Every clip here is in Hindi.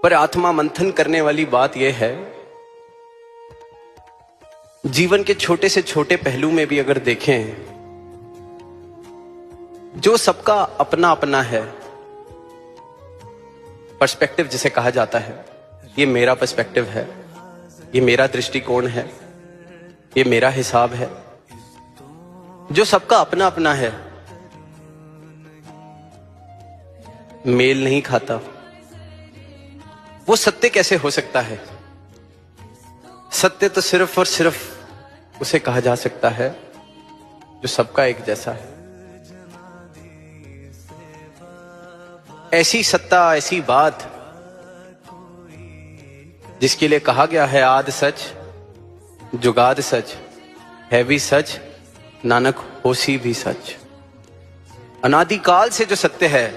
पर आत्मा मंथन करने वाली बात यह है, जीवन के छोटे से छोटे पहलू में भी अगर देखें, जो सबका अपना अपना है, पर्सपेक्टिव जिसे कहा जाता है, ये मेरा पर्सपेक्टिव है, ये मेरा दृष्टिकोण है, ये मेरा हिसाब है, जो सबका अपना अपना है, मेल नहीं खाता, वो सत्य कैसे हो सकता है? सत्य तो सिर्फ और सिर्फ उसे कहा जा सकता है जो सबका एक जैसा है। ऐसी सत्ता, ऐसी बात जिसके लिए कहा गया है आद सच, जुगाद सच, है भी सच, नानक होसी भी सच। अनादिकाल से जो सत्य है,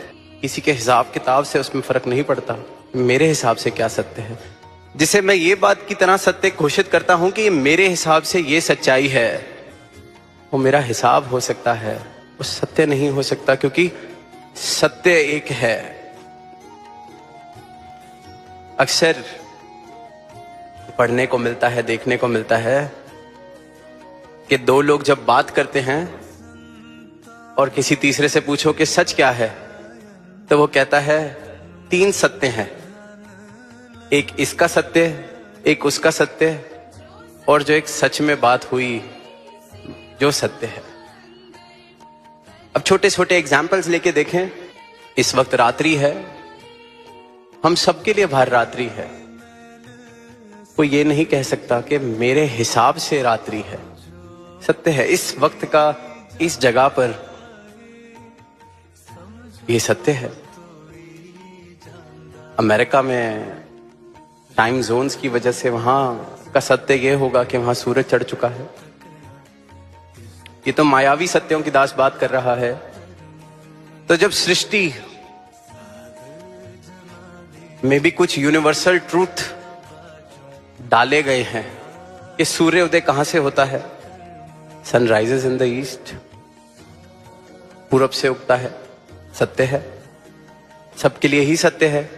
किसी के हिसाब किताब से उसमें फर्क नहीं पड़ता मेरे हिसाब से क्या सत्य है, जिसे मैं ये बात की तरह सत्य घोषित करता हूं कि मेरे हिसाब से ये सच्चाई है, वो मेरा हिसाब हो सकता है, वो सत्य नहीं हो सकता, क्योंकि सत्य एक है। अक्सर पढ़ने को मिलता है, देखने को मिलता है कि दो लोग जब बात करते हैं और किसी तीसरे से पूछो कि सच क्या है, तो वो कहता है 3 सत्य हैं, एक इसका सत्य, एक उसका सत्य, और जो एक सच में बात हुई जो सत्य है। अब छोटे छोटे एग्जाम्पल्स लेके देखें। इस वक्त रात्रि है, हम सबके लिए बाहर रात्रि है, कोई ये नहीं कह सकता कि मेरे हिसाब से रात्रि है। सत्य है, इस वक्त का इस जगह पर ये सत्य है। अमेरिका में टाइम जोन्स की वजह से वहां का सत्य यह होगा कि वहां सूरज चढ़ चुका है। ये तो मायावी सत्यों की दास बात कर रहा है। तो जब सृष्टि में भी कुछ यूनिवर्सल ट्रूथ डाले गए हैं कि सूर्य उदय कहां से होता है, सनराइजेस इन द ईस्ट, पूरब से उगता है, सत्य है, सबके लिए ही सत्य है।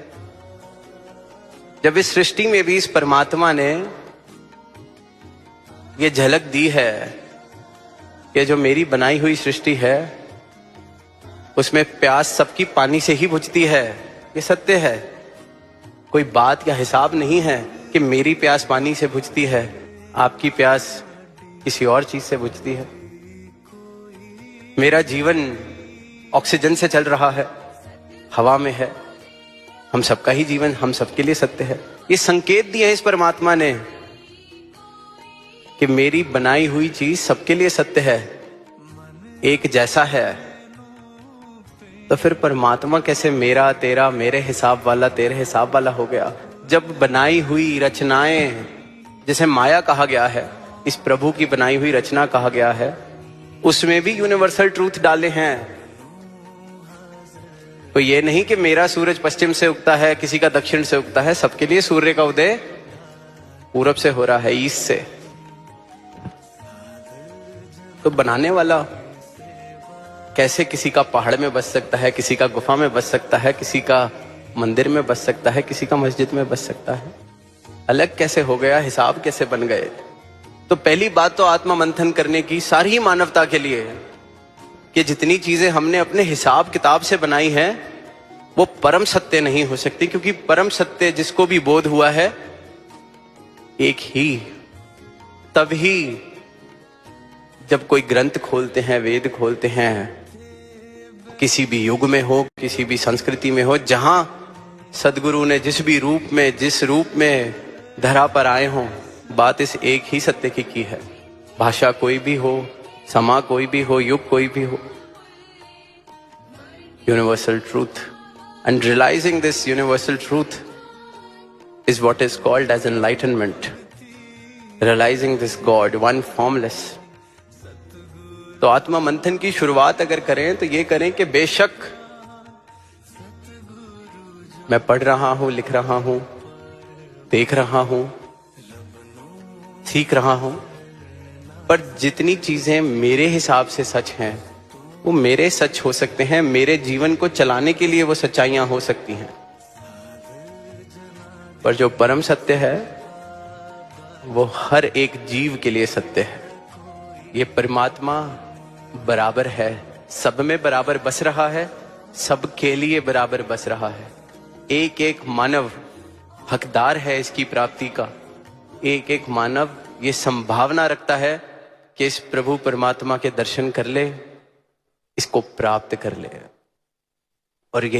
जब इस सृष्टि में भी इस परमात्मा ने ये झलक दी है कि जो मेरी बनाई हुई सृष्टि है उसमें प्यास सबकी पानी से ही बुझती है, ये सत्य है। कोई बात या हिसाब नहीं है कि मेरी प्यास पानी से बुझती है, आपकी प्यास किसी और चीज से बुझती है। मेरा जीवन ऑक्सीजन से चल रहा है, हवा में है, हम सबका ही जीवन हम सबके लिए सत्य है। ये संकेत दिए इस परमात्मा ने कि मेरी बनाई हुई चीज सबके लिए सत्य है, एक जैसा है। तो फिर परमात्मा कैसे मेरा तेरा, मेरे हिसाब वाला तेरे हिसाब वाला हो गया? जब बनाई हुई रचनाएं, जिसे माया कहा गया है, इस प्रभु की बनाई हुई रचना कहा गया है, उसमें भी यूनिवर्सल ट्रूथ डाले हैं। तो ये नहीं कि मेरा सूरज पश्चिम से उगता है, किसी का दक्षिण से उगता है, सबके लिए सूर्य का उदय पूरब से हो रहा है, ईस्ट से। तो बनाने वाला कैसे किसी का पहाड़ में बस सकता है, किसी का गुफा में बस सकता है, किसी का मंदिर में बस सकता है, किसी का मस्जिद में बस सकता है? अलग कैसे हो गया, हिसाब कैसे बन गए? तो पहली बात तो आत्मा मंथन करने की सारी मानवता के लिए कि जितनी चीजें हमने अपने हिसाब किताब से बनाई हैं वो परम सत्य नहीं हो सकती, क्योंकि परम सत्य जिसको भी बोध हुआ है एक ही। तभी जब कोई ग्रंथ खोलते हैं, वेद खोलते हैं, किसी भी युग में हो, किसी भी संस्कृति में हो, जहां सदगुरु ने जिस भी रूप में, जिस रूप में धरा पर आए हों, बात इस एक ही सत्य की है। भाषा कोई भी हो, समा कोई भी हो, युग कोई भी हो, universal truth. And realising this universal truth is what is called as enlightenment. Realizing this God, one formless. तो आत्मा मंथन की शुरुआत अगर करें तो ये करें कि बेशक मैं पढ़ रहा हूं, लिख रहा हूं, देख रहा हूं, सीख रहा हूं, पर जितनी चीजें मेरे हिसाब से सच हैं वो मेरे सच हो सकते हैं, मेरे जीवन को चलाने के लिए वो सच्चाइयां हो सकती हैं। पर जो परम सत्य है वो हर एक जीव के लिए सत्य है। ये परमात्मा बराबर है, सब में बराबर बस रहा है, सबके लिए बराबर बस रहा है। एक एक मानव हकदार है इसकी प्राप्ति का। एक एक मानव ये संभावना रखता है कि इस प्रभु परमात्मा के दर्शन कर ले, इसको प्राप्त कर ले। और ये